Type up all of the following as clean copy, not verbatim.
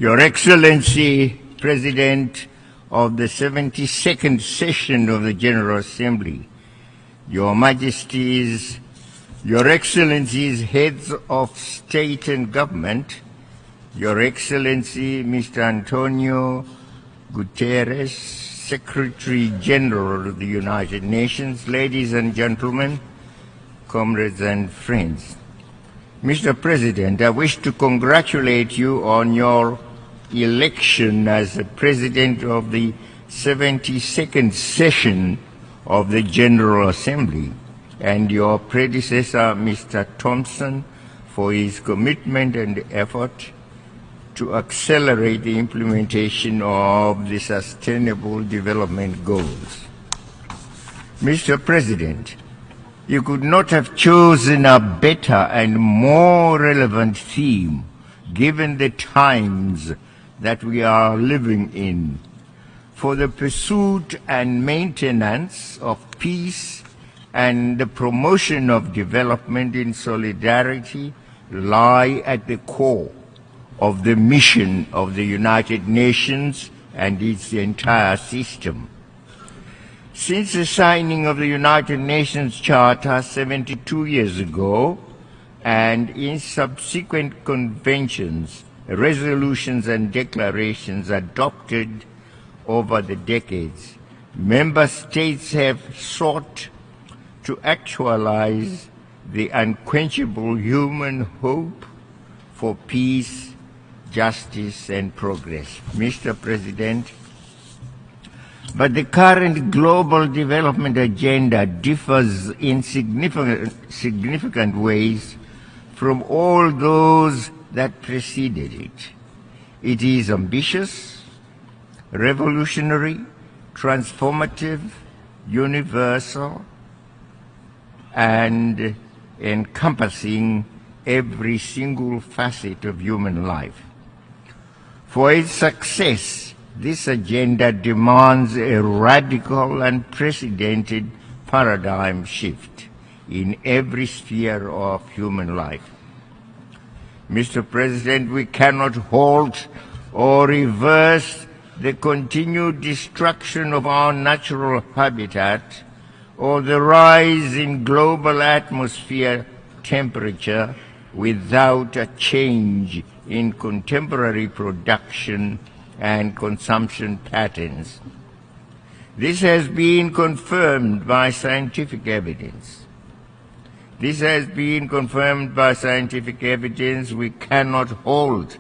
Your Excellency, President of the 72nd session of the General Assembly, Your Majesties, Your Excellencies, Heads of State and Government, Your Excellency, Mr. Antonio Guterres, Secretary General of the United Nations, ladies and gentlemen, comrades and friends. Mr. President, I wish to congratulate you on your election as the President of the 72nd session of the General Assembly, and your predecessor, Mr. Thompson, for his commitment and effort to accelerate the implementation of the Sustainable Development Goals. Mr. President, you could not have chosen a better and more relevant theme given the times that we are living in. For the pursuit and maintenance of peace and the promotion of development in solidarity lie at the core of the mission of the United Nations and its entire system. Since the signing of the United Nations Charter 72 years ago, and in subsequent conventions, resolutions and declarations adopted over the decades, member states have sought to actualize the unquenchable human hope for peace, justice and progress. Mr. President, but the current global development agenda differs in significant ways from all those that preceded it. It is ambitious, revolutionary, transformative, universal, and encompassing every single facet of human life. For its success, this agenda demands a radical and unprecedented paradigm shift in every sphere of human life. Mr. President, we cannot halt or reverse the continued destruction of our natural habitat or the rise in global atmosphere temperature without a change in contemporary production and consumption patterns. This has been confirmed by scientific evidence. We cannot halt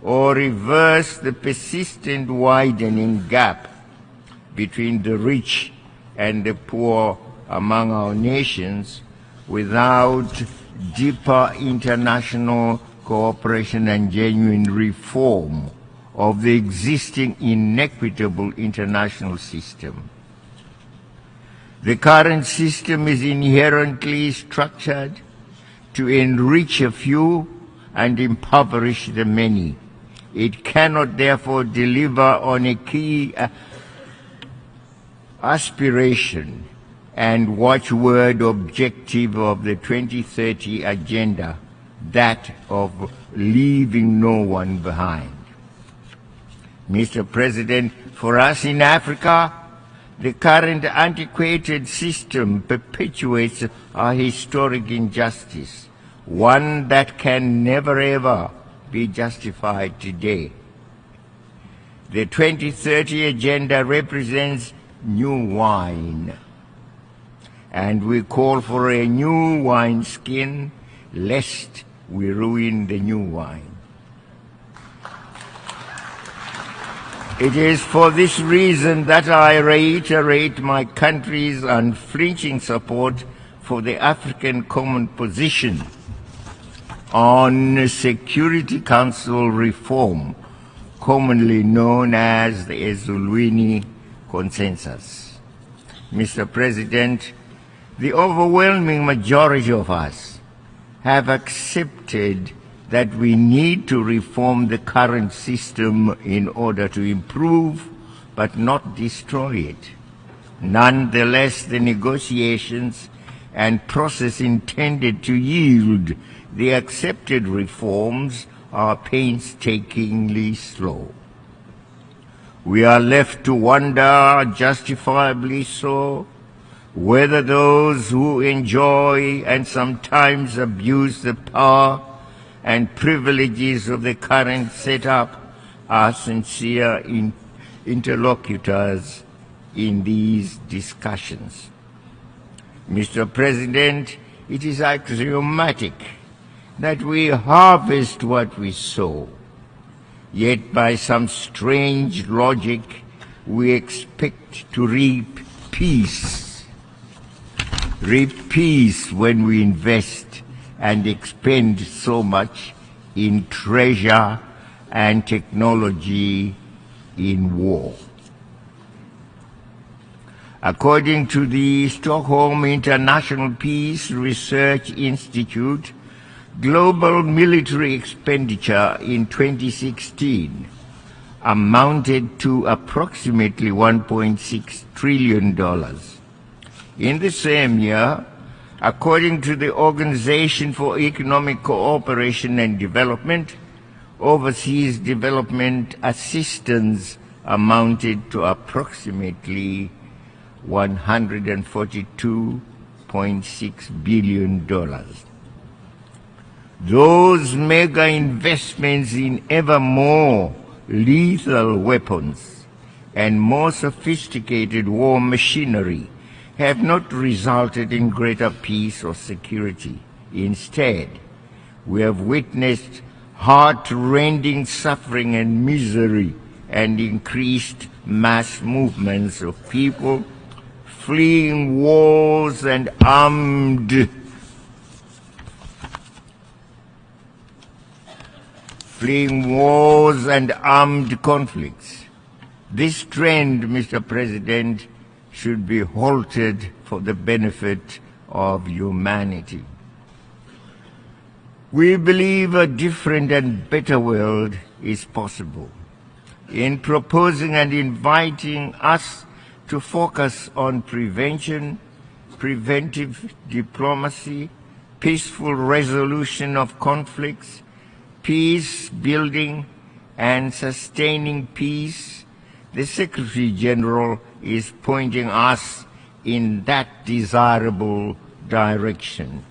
or reverse the persistent widening gap between the rich and the poor among our nations without deeper international cooperation and genuine reform of the existing inequitable international system. The current system is inherently structured to enrich a few and impoverish the many. It cannot therefore deliver on a key aspiration and watchword objective of the 2030 agenda, that of leaving no one behind. Mr. President, for us in Africa, the current antiquated system perpetuates a historic injustice, one that can never ever be justified today. The 2030 agenda represents new wine, and we call for a new wineskin, lest we ruin the new wine. It is for this reason that I reiterate my country's unflinching support for the African Common Position on Security Council reform, commonly known as the Ezulwini Consensus. Mr. President, the overwhelming majority of us have accepted that we need to reform the current system in order to improve but not destroy it. Nonetheless, the negotiations and process intended to yield the accepted reforms are painstakingly slow. We are left to wonder, justifiably so, whether those who enjoy and sometimes abuse the power and privileges of the current setup are sincere interlocutors in these discussions. Mr. President, it is axiomatic that we harvest what we sow, yet by some strange logic we expect to reap peace. Reap peace when we invest and expend so much in treasure and technology in war. According to the Stockholm International Peace Research Institute, global military expenditure in 2016 amounted to approximately $1.6 trillion. In the same year, according to the Organization for Economic Cooperation and Development, overseas development assistance amounted to approximately $142.6 billion. Those mega investments in ever more lethal weapons and more sophisticated war machinery have not resulted in greater peace or security. Instead, we have witnessed heart-rending suffering and misery and increased mass movements of people fleeing wars and armed conflicts. This trend, Mr. President, should be halted for the benefit of humanity. We believe a different and better world is possible. In proposing and inviting us to focus on prevention, preventive diplomacy, peaceful resolution of conflicts, peace building and sustaining peace, the Secretary General is pointing us in that desirable direction.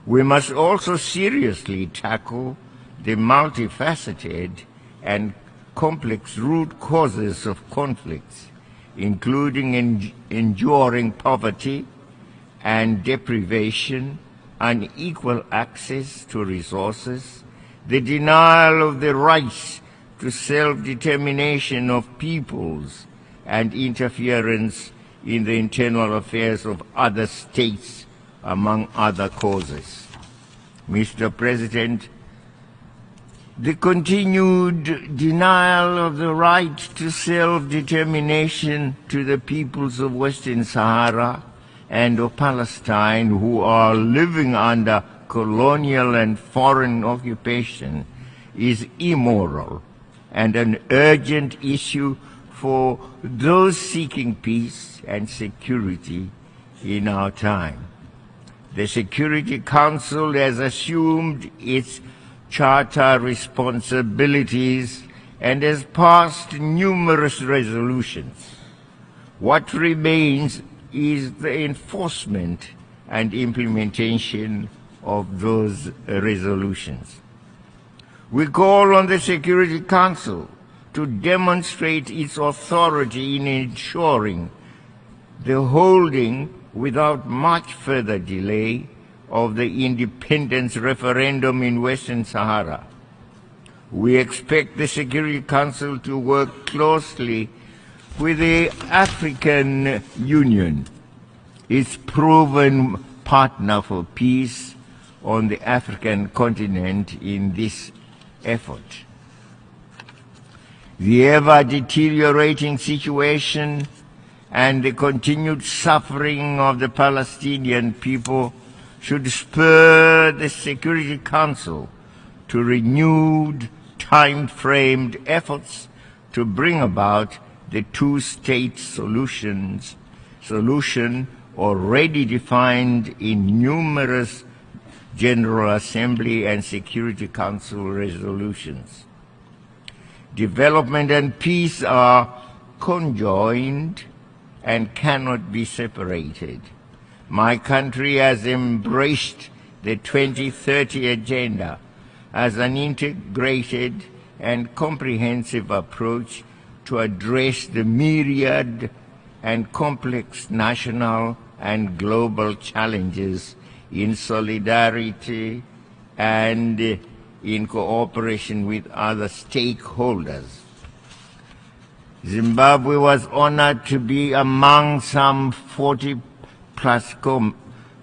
We must also seriously tackle the multifaceted and complex root causes of conflicts, including enduring poverty and deprivation, unequal access to resources, the denial of the rights to self-determination of peoples, and interference in the internal affairs of other states, among other causes. Mr. President, the continued denial of the right to self-determination to the peoples of Western Sahara and of Palestine who are living under colonial and foreign occupation is immoral and an urgent issue for those seeking peace and security in our time. The Security Council has assumed its charter responsibilities and has passed numerous resolutions. What remains is the enforcement and implementation of those resolutions. We call on the Security Council to demonstrate its authority in ensuring the holding without much further delay of the independence referendum in Western Sahara. We expect the Security Council to work closely with the African Union, its proven partner for peace on the African continent in this effort. The ever-deteriorating situation and the continued suffering of the Palestinian people should spur the Security Council to renewed, time-framed efforts to bring about the two-state solution already defined in numerous General Assembly and Security Council resolutions. Development and peace are conjoined and cannot be separated. My country has embraced the 2030 Agenda as an integrated and comprehensive approach to address the myriad and complex national and global challenges in solidarity and in cooperation with other stakeholders. Zimbabwe was honored to be among some 40-plus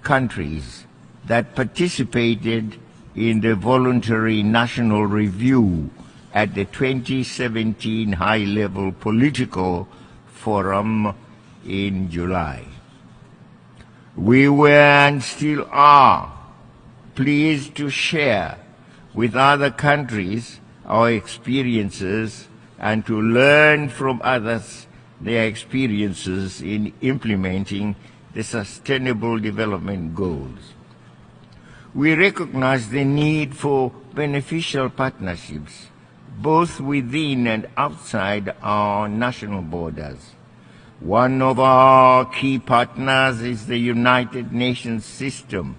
countries that participated in the voluntary national review at the 2017 High-Level Political Forum in July. We were and still are pleased to share with other countries our experiences and to learn from others their experiences in implementing the Sustainable Development Goals. We recognize the need for beneficial partnerships, both within and outside our national borders. One of our key partners is the United Nations system,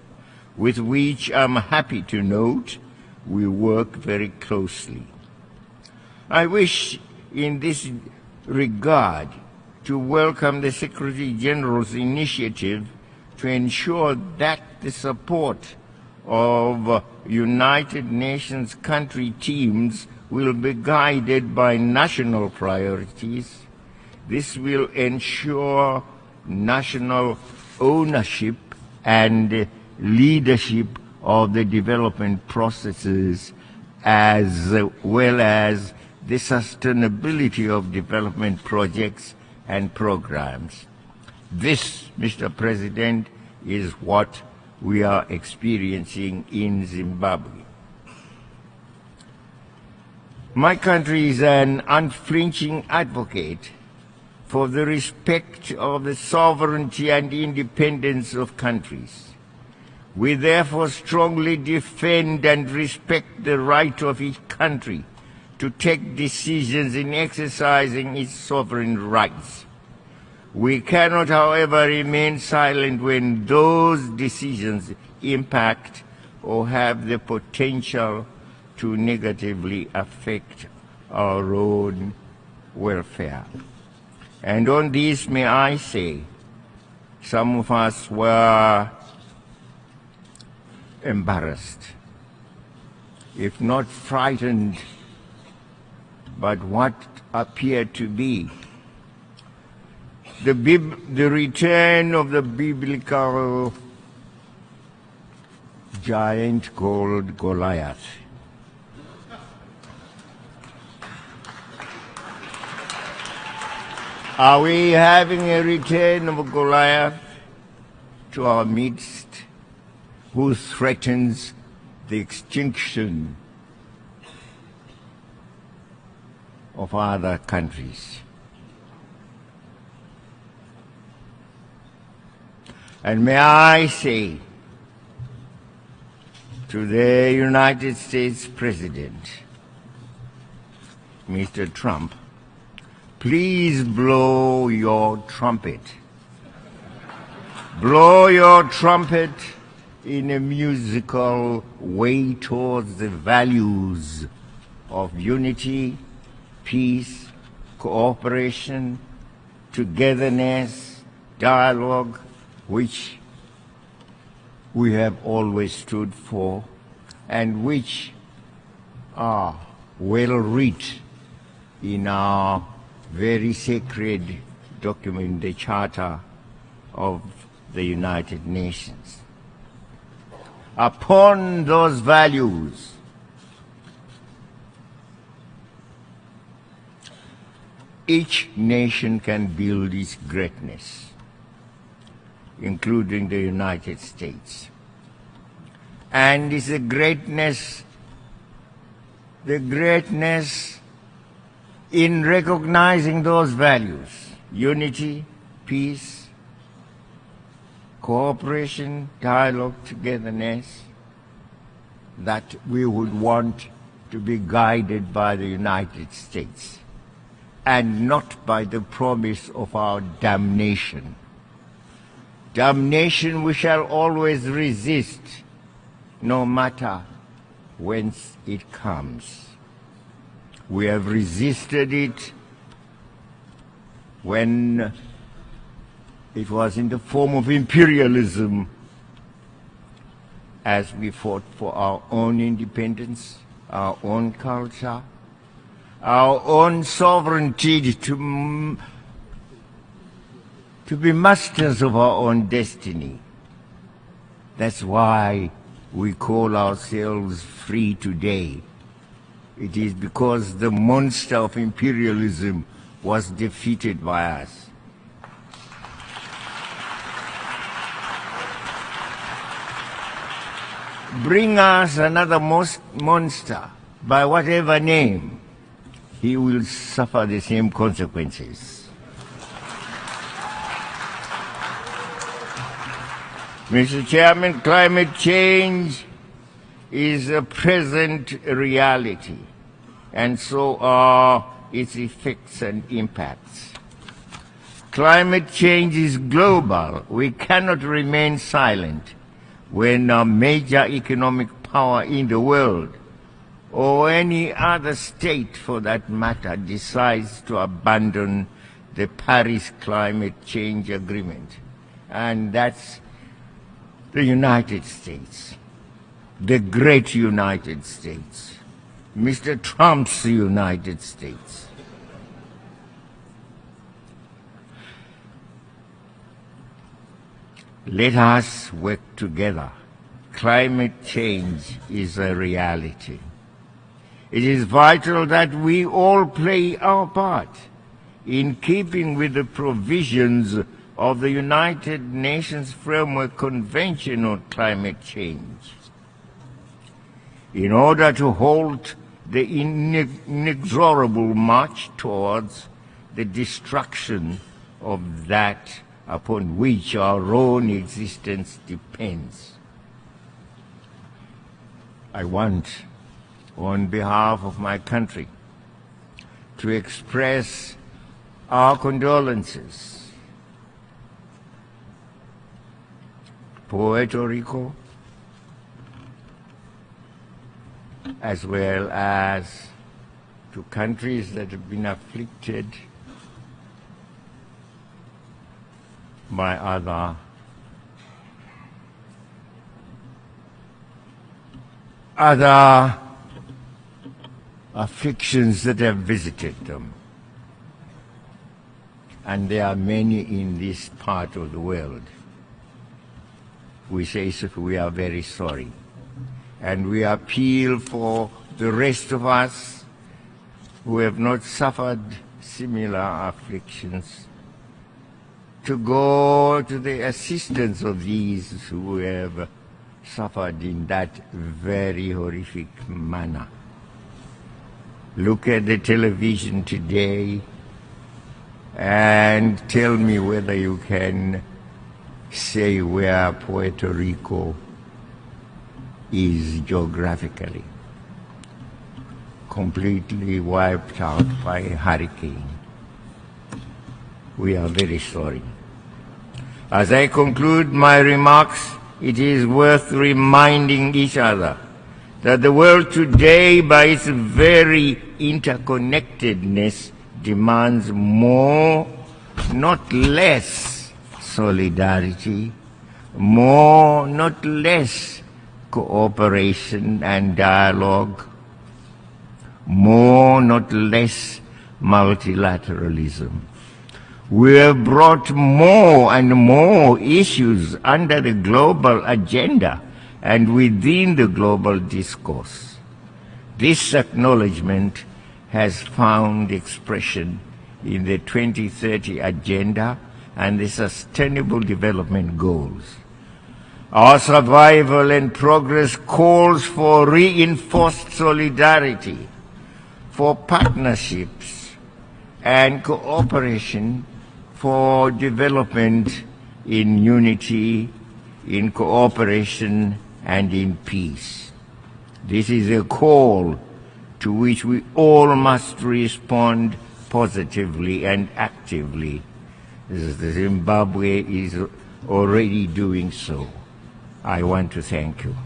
with which I'm happy to note we work very closely. I wish in this regard to welcome the Secretary General's initiative to ensure that the support of United Nations country teams will be guided by national priorities. This will ensure national ownership and leadership of the development processes, as well as the sustainability of development projects and programs. This, Mr. President, is what we are experiencing in Zimbabwe. My country is an unflinching advocate for the respect of the sovereignty and independence of countries. We therefore strongly defend and respect the right of each country to take decisions in exercising its sovereign rights. We cannot, however, remain silent when those decisions impact or have the potential to negatively affect our own welfare. And on this, may I say, some of us were embarrassed, if not frightened, but what appeared to be the return of the biblical giant called Goliath. Are we having a return of Goliath to our midst, who threatens the extinction of other countries? And may I say to the United States President, Mr. Trump, please blow your trumpet. Blow your trumpet in a musical way towards the values of unity, peace, cooperation, togetherness, dialogue, which we have always stood for and which are well written in our very sacred document, the Charter of the United Nations. Upon those values, each nation can build its greatness, including the United States. And it's the greatness in recognizing those values: unity, peace, cooperation, dialogue, togetherness, that we would want to be guided by the United States and not by the promise of our damnation. Damnation we shall always resist, no matter whence it comes. We have resisted it when it was in the form of imperialism, as we fought for our own independence, our own culture, our own sovereignty to be masters of our own destiny. That's why we call ourselves free today. It is because the monster of imperialism was defeated by us. Bring us another monster, by whatever name, he will suffer the same consequences. Mr. Chairman, climate change is a present reality, and so are its effects and impacts. Climate change is global. We cannot remain silent when a major economic power in the world, or any other state for that matter, decides to abandon the Paris Climate Change Agreement. And that's the United States, the great United States, Mr. Trump's United States. Let us work together. Climate change is a reality. It is vital that we all play our part in keeping with the provisions of the United Nations Framework Convention on Climate Change in order to halt the inexorable march towards the destruction of that upon which our own existence depends. I want, on behalf of my country, to express our condolences. Puerto Rico, as well as to countries that have been afflicted by other afflictions that have visited them. And there are many in this part of the world. We say so, we are very sorry. And we appeal for the rest of us who have not suffered similar afflictions to go to the assistance of these who have suffered in that very horrific manner. Look at the television today and tell me whether you can say where Puerto Rico is geographically. Completely wiped out by a hurricane. We are very sorry. As I conclude my remarks, it is worth reminding each other that the world today, by its very interconnectedness, demands more, not less, solidarity, more, not less, cooperation and dialogue, more, not less, multilateralism. We have brought more and more issues under the global agenda and within the global discourse. This acknowledgement has found expression in the 2030 Agenda and the Sustainable Development Goals. Our survival and progress calls for reinforced solidarity, for partnerships and cooperation, for development in unity, in cooperation and in peace. This is a call to which we all must respond positively and actively. Zimbabwe is already doing so. I want to thank you.